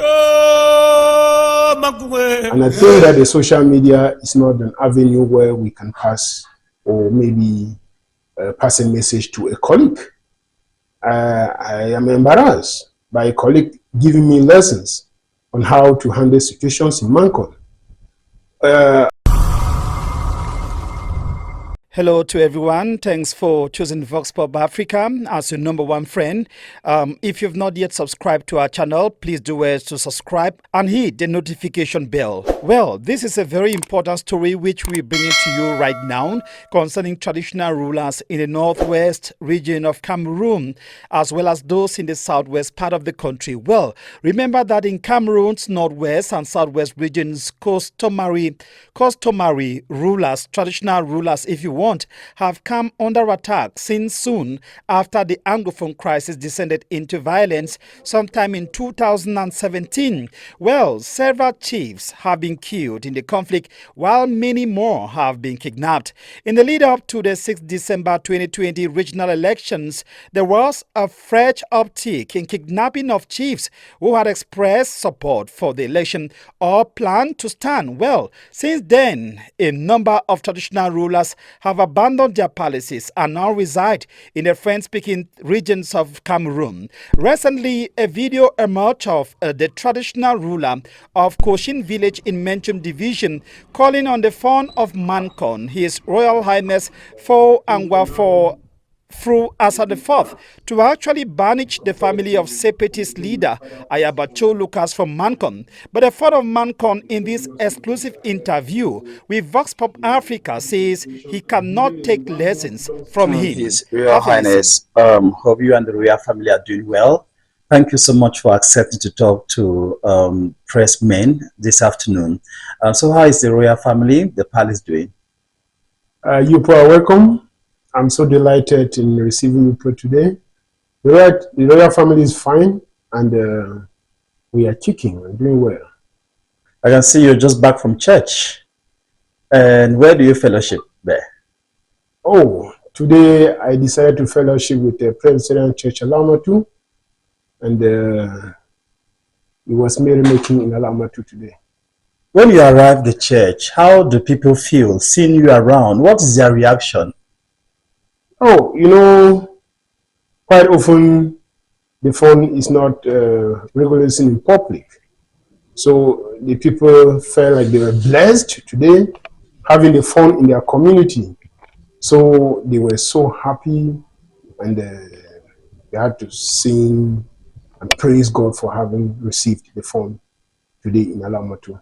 And I think that the social media is not an avenue where we can pass or maybe pass a message to a colleague. I am embarrassed by a colleague giving me lessons on how to handle situations in Mankon. Hello to everyone. Thanks for choosing Vox Pop Africa as your number one friend. If you've not yet subscribed to our channel, please do well to subscribe and hit the notification bell. Well, this is a very important story which we bring it to you right now concerning traditional rulers in the northwest region of Cameroon, as well as those in the southwest part of the country. Well, remember that in Cameroon's northwest and southwest regions, customary rulers, traditional rulers, if you want, have come under attack since soon after the Anglophone crisis descended into violence sometime in 2017. Well, several chiefs have been killed in the conflict, while many more have been kidnapped. In the lead up to the 6th December 2020 regional elections, there was a fresh uptick in kidnapping of chiefs who had expressed support for the election or planned to stand. Well, since then, a number of traditional rulers have abandoned their palaces and now reside in the French-speaking regions of Cameroon. Recently, a video emerged of the traditional ruler of Koshin village in Menchum division calling on the Fon Of Mankon, His Royal Highness Fon Angwa through Asa IV to actually banish the family of Separatist leader Ayaba Lucas from Mankon. But the Fon Of Mankon in this exclusive interview with Vox Pop Africa says he cannot take lessons from him. His Royal Highness, hope you and the royal family are doing well. Thank you so much for accepting to talk to press men this afternoon. So how is the royal family, the palace doing? You are welcome. I'm so delighted in receiving you for today. The royal family is fine, and we are kicking and doing well. I can see you're just back from church. And where do you fellowship there? Oh, today I decided to fellowship with the Presbyterian Church Alamatu, and it was merrymaking in Alamatu today. When you arrived at the church, how do people feel seeing you around? What is their reaction? Oh, you know, quite often the phone is not regularly seen in public. So the people felt like they were blessed today having the phone in their community. So they were so happy, and they had to sing and praise God for having received the phone today in Alamatu.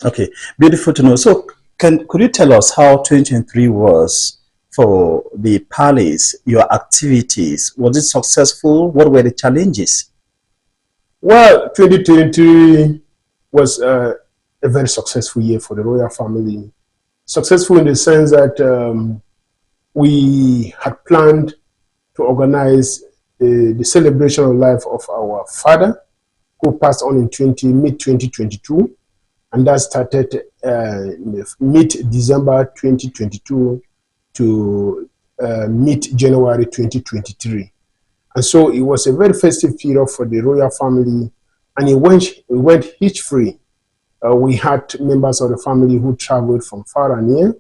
Okay, beautiful to know. So could you tell us how 2023 was for the palace, your activities? Was it successful? What were the challenges? Well, 2023 was a very successful year for the royal family. Successful in the sense that we had planned to organize the celebration of life of our father, who passed on in mid-2022, and that started mid-December 2022 to mid-January 2023. And so it was a very festive period for the royal family, and it went hitch-free. We had members of the family who traveled from far and near,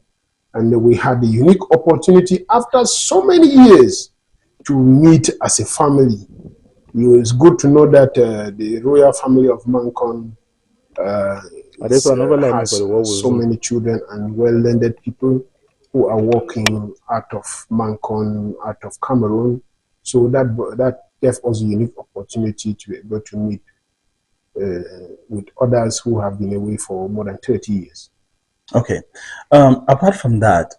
and we had the unique opportunity after so many years to meet as a family. It was good to know that the royal family of Mankon has so many children and well-learned people who are working out of Mankon, out of Cameroon. So that gave us a unique opportunity to be able to meet with others who have been away for more than 30 years. Okay. Apart from that,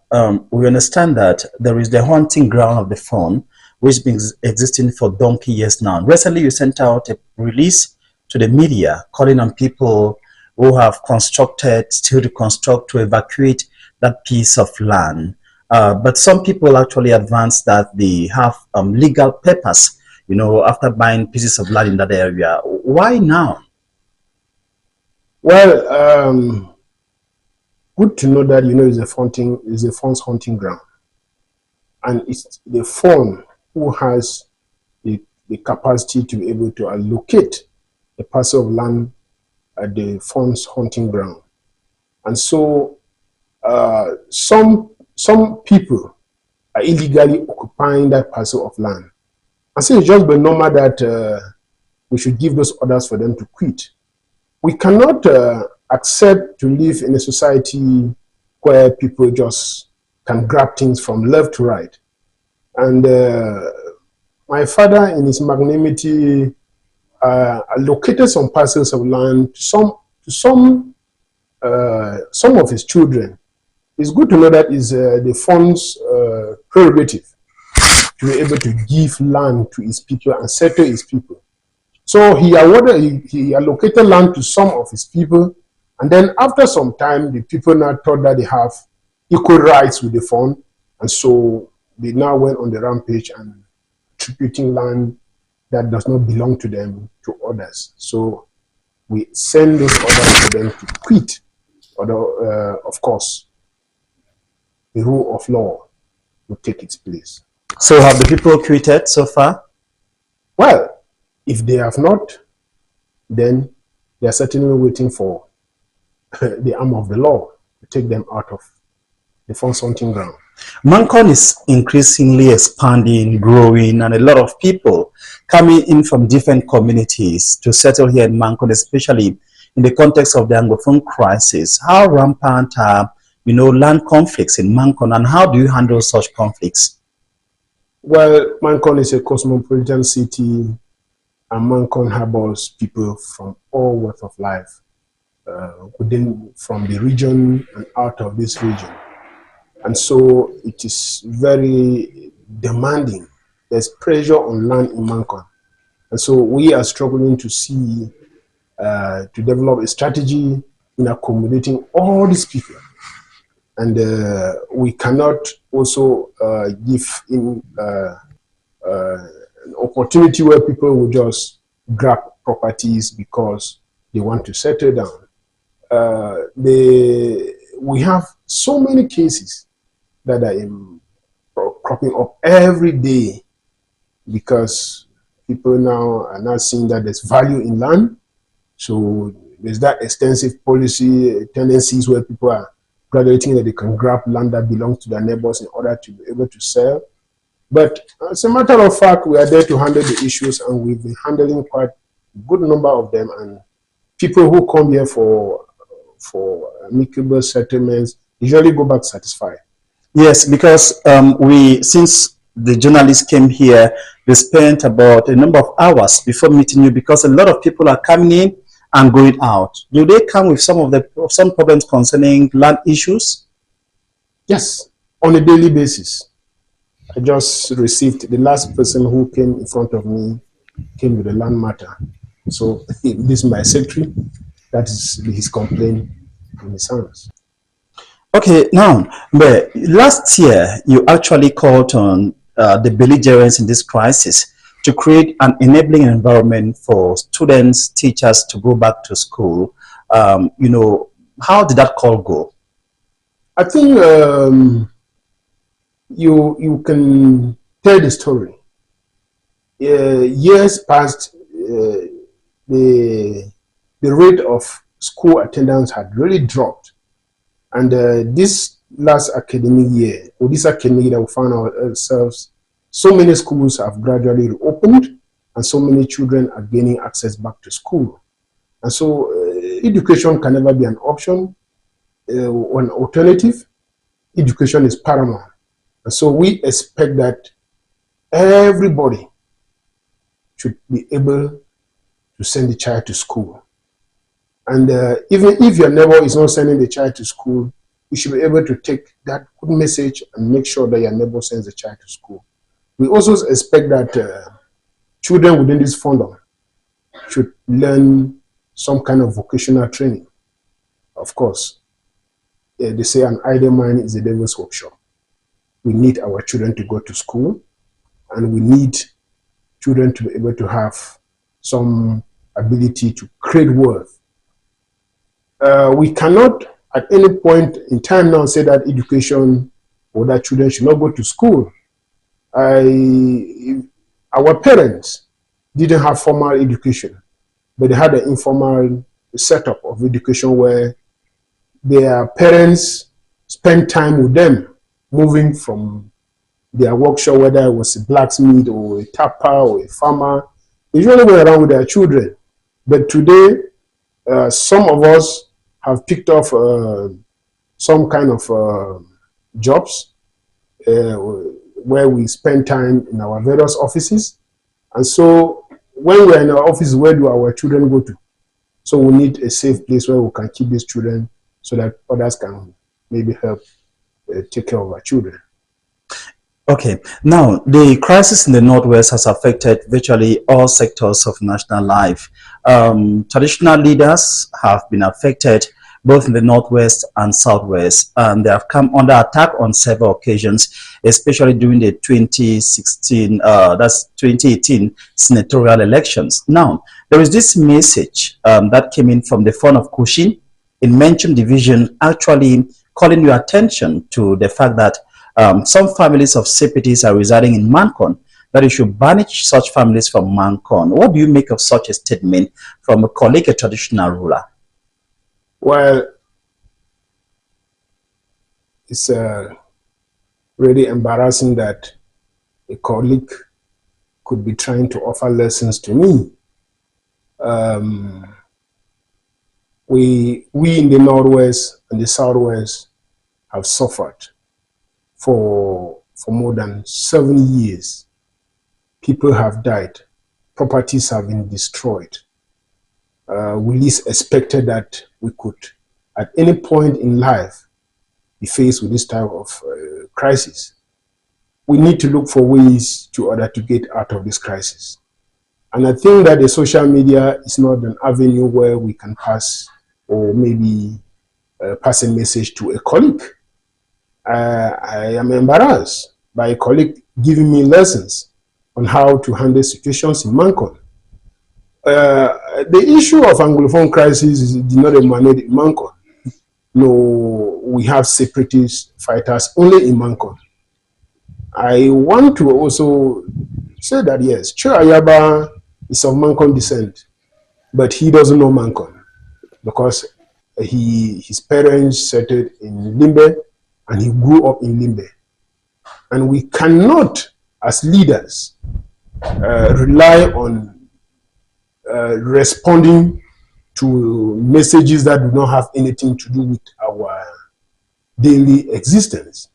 we understand that there is the hunting ground of the phone, which has been existing for donkey years now. Recently, you sent out a release to the media calling on people who have constructed, still to construct, to evacuate that piece of land. But some people actually advance that they have legal papers, you know, after buying pieces of land in that area. Why now? Well, good to know that, you know, is a fawn's hunting ground, and it's the fawn who has the capacity to be able to allocate a parcel of land at the Fon's hunting ground. And so some people are illegally occupying that parcel of land. And so it's just been normal that we should give those orders for them to quit. We cannot accept to live in a society where people just can grab things from left to right. And my father, in his magnanimity, allocated some parcels of land to some of his children. It's good to know that is the Fon's prerogative to be able to give land to his people and settle his people. So he allocated land to some of his people, and then after some time, the people now thought that they have equal rights with the Fon, and so they now went on the rampage and attributing land that does not belong to them to others. So we send those orders for them to quit, although of course the rule of law will take its place. So have the people quitted so far? Well, if they have not, then they are certainly waiting for the arm of the law to take them out of the Fon's hunting ground. Mankon is increasingly expanding, growing, and a lot of people coming in from different communities to settle here in Mankon, especially in the context of the Anglophone crisis. How rampant are, land conflicts in Mankon, and how do you handle such conflicts? Well, Mankon is a cosmopolitan city, and Mankon harbors people from all walks of life, from the region and out of this region. And so it is very demanding. There's pressure on land in Mankon. And so we are struggling to see, to develop a strategy in accommodating all these people. And we cannot also give in an opportunity where people will just grab properties because they want to settle down. We have so many cases that are cropping up every day because people now are not seeing that there's value in land. So there's that extensive policy tendencies where people are graduating that they can grab land that belongs to their neighbors in order to be able to sell. But as a matter of fact, we are there to handle the issues, and we've been handling quite a good number of them. And people who come here for amicable settlements usually go back satisfied. Yes, because since the journalists came here, they spent about a number of hours before meeting you because a lot of people are coming in and going out. Do they come with some problems concerning land issues? Yes, on a daily basis. I just received the last person who came in front of me came with a land matter. So this is my secretary. That is his complaint in his hands. Okay, now, but last year you actually called on the belligerents in this crisis to create an enabling environment for students, teachers to go back to school. How did that call go? I think you can tell the story. Years past, the rate of school attendance had really dropped. And this last academic year, or this academic year that we found ourselves, so many schools have gradually reopened, and so many children are gaining access back to school. And so education can never be an option or an alternative. Education is paramount. And so we expect that everybody should be able to send the child to school. And even if your neighbor is not sending the child to school, you should be able to take that good message and make sure that your neighbor sends the child to school. We also expect that children within this fandom should learn some kind of vocational training. Of course, they say an idle mind is a devil's workshop. We need our children to go to school, and we need children to be able to have some ability to create wealth. We cannot at any point in time now say that education or that children should not go to school. Our parents didn't have formal education, but they had an informal setup of education where their parents spend time with them, moving from their workshop, whether it was a blacksmith or a tapper or a farmer. They usually went around with their children. But today, some of us have picked up some kind of jobs where we spend time in our various offices. And so when we're in our office, where do our children go to? So we need a safe place where we can keep these children so that others can maybe help take care of our children. Okay, now the crisis in the Northwest has affected virtually all sectors of national life. Traditional leaders have been affected both in the Northwest and Southwest, and they have come under attack on several occasions, especially during the 2016, that's 2018 senatorial elections. Now, there is this message that came in from the Fon of Koshin in Menchum division, actually calling your attention to the fact that some families of Separatists are residing in Mankon, that you should banish such families from Mankon. What do you make of such a statement from a colleague, a traditional ruler? Well, it's really embarrassing that a colleague could be trying to offer lessons to me. We in the Northwest and the Southwest have suffered for more than 7 years. People have died. Properties have been destroyed. We least expected that we could, at any point in life, be faced with this type of crisis. We need to look for ways to order to get out of this crisis. And I think that the social media is not an avenue where we can pass or maybe pass a message to a colleague. I am embarrassed by a colleague giving me lessons on how to handle situations in Mankon. The issue of Anglophone crisis did not emanate in Mankon. No, we have separatist fighters only in Mankon. I want to also say that yes, Figure-Ayaba is of Mankon descent, but he doesn't know Mankon because his parents settled in Limbe and he grew up in Limbe. And we cannot, as leaders, rely on responding to messages that do not have anything to do with our daily existence.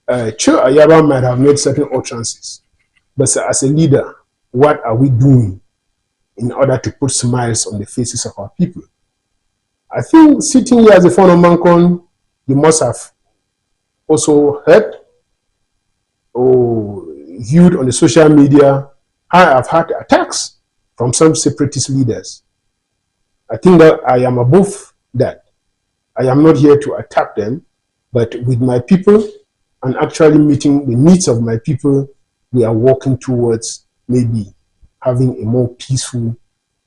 Figure-Ayaba might have made certain utterances, but as a leader, what are we doing in order to put smiles on the faces of our people? I think sitting here as a Fon Of Mankon, you must have also heard or viewed on the social media how I've had attacks from some separatist leaders. I think that I am above that. I am not here to attack them, but with my people and actually meeting the needs of my people, we are working towards maybe having a more peaceful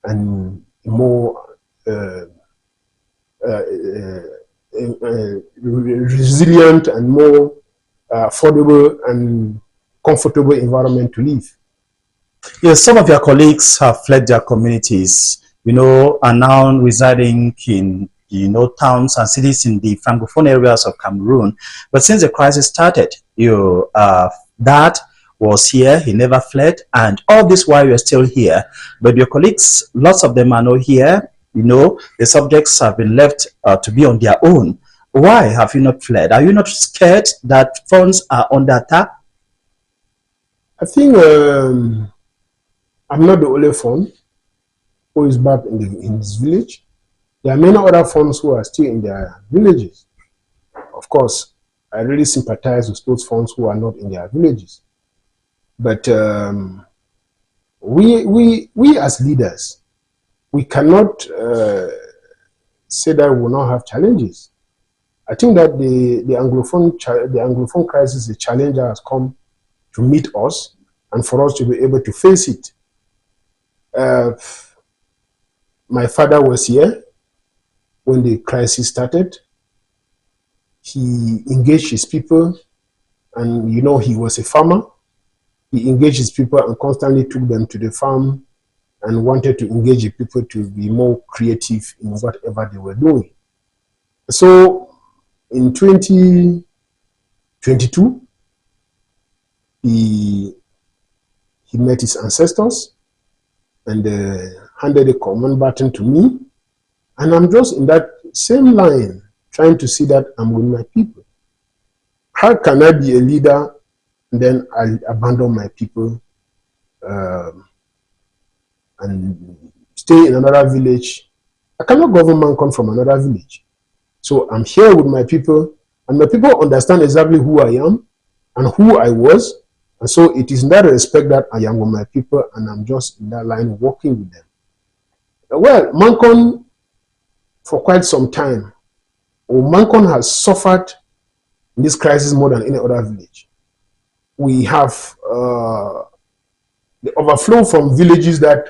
and a more resilient and more affordable and comfortable environment to live. Yes, some of your colleagues have fled their communities, are now residing in, towns and cities in the Francophone areas of Cameroon. But since the crisis started, dad was here, he never fled, and all this while you're still here. But your colleagues, lots of them are not here. The subjects have been left to be on their own. Why have you not fled? Are you not scared that funds are under attack? I think I'm not the only Fon who is back in this village. There are many other Fons who are still in their villages. Of course, I really sympathize with those Fons who are not in their villages. But we as leaders, we cannot say that we will not have challenges. I think that the Anglophone crisis, the challenge that has come to meet us and for us to be able to face it. My father was here when the crisis started. He engaged his people, and he was a farmer. He engaged his people and constantly took them to the farm and wanted to engage the people to be more creative in whatever they were doing. So in 2022, he met his ancestors and handed a command baton to me. And I'm just in that same line, trying to see that I'm with my people. How can I be a leader and then I abandon my people and stay in another village? I cannot govern Mankon from another village. So I'm here with my people, and my people understand exactly who I am and who I was. And so it is in that respect that I am with my people, and I'm just in that line working with them. Well, Mankon, for quite some time, Mankon has suffered in this crisis more than any other village. We have the overflow from villages that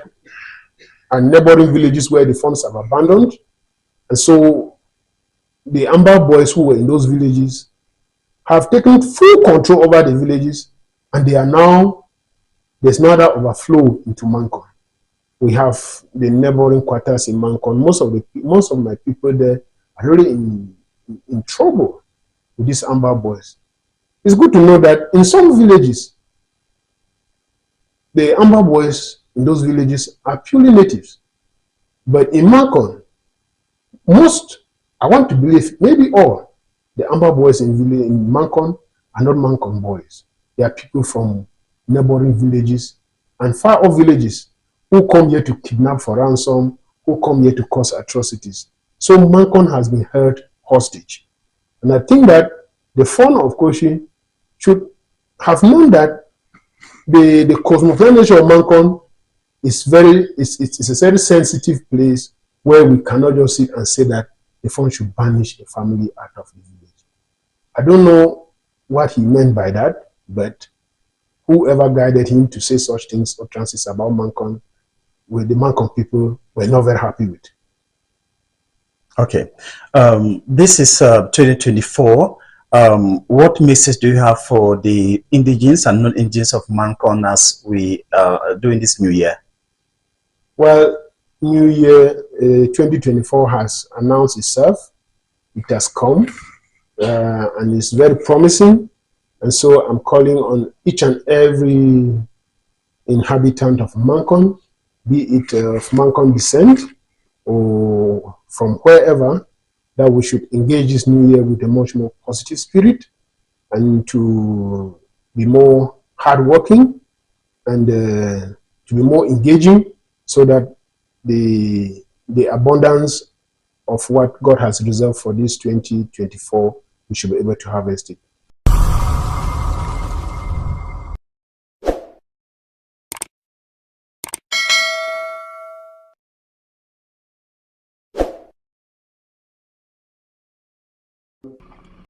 are neighboring villages where the funds have abandoned. And so the Amber boys who were in those villages have taken full control over the villages, and they are now, there's now that overflow into Mankon. We have the neighboring quarters in Mankon. Most of my people there are really in trouble with these Amber boys. It's good to know that in some villages, the Amber boys in those villages are purely natives. But in Mankon, most, I want to believe, maybe all, the Amber boys in Mankon are not Mankon boys. They are people from neighboring villages and far off villages who come here to kidnap for ransom, who come here to cause atrocities. So Mankon has been held hostage. And I think that the Fon of Koshin should have known that the cosmopolitan nature of Mankon is it's a very sensitive place where we cannot just sit and say that the Fon should banish a family out of the village. I don't know what he meant by that, but whoever guided him to say such things or utterances about Mankon, with the Mankon people were not very happy with. Okay. This is 2024. What message do you have for the indigenous and non-indigenous of Mankon as we are doing this new year? Well, New Year 2024 has announced itself. It has come and it's very promising. And so I'm calling on each and every inhabitant of Mankon, be it of Mankon descent or from wherever, that we should engage this new year with a much more positive spirit and to be more hardworking and to be more engaging, so that the abundance of what God has reserved for this 2024, we should be able to harvest it.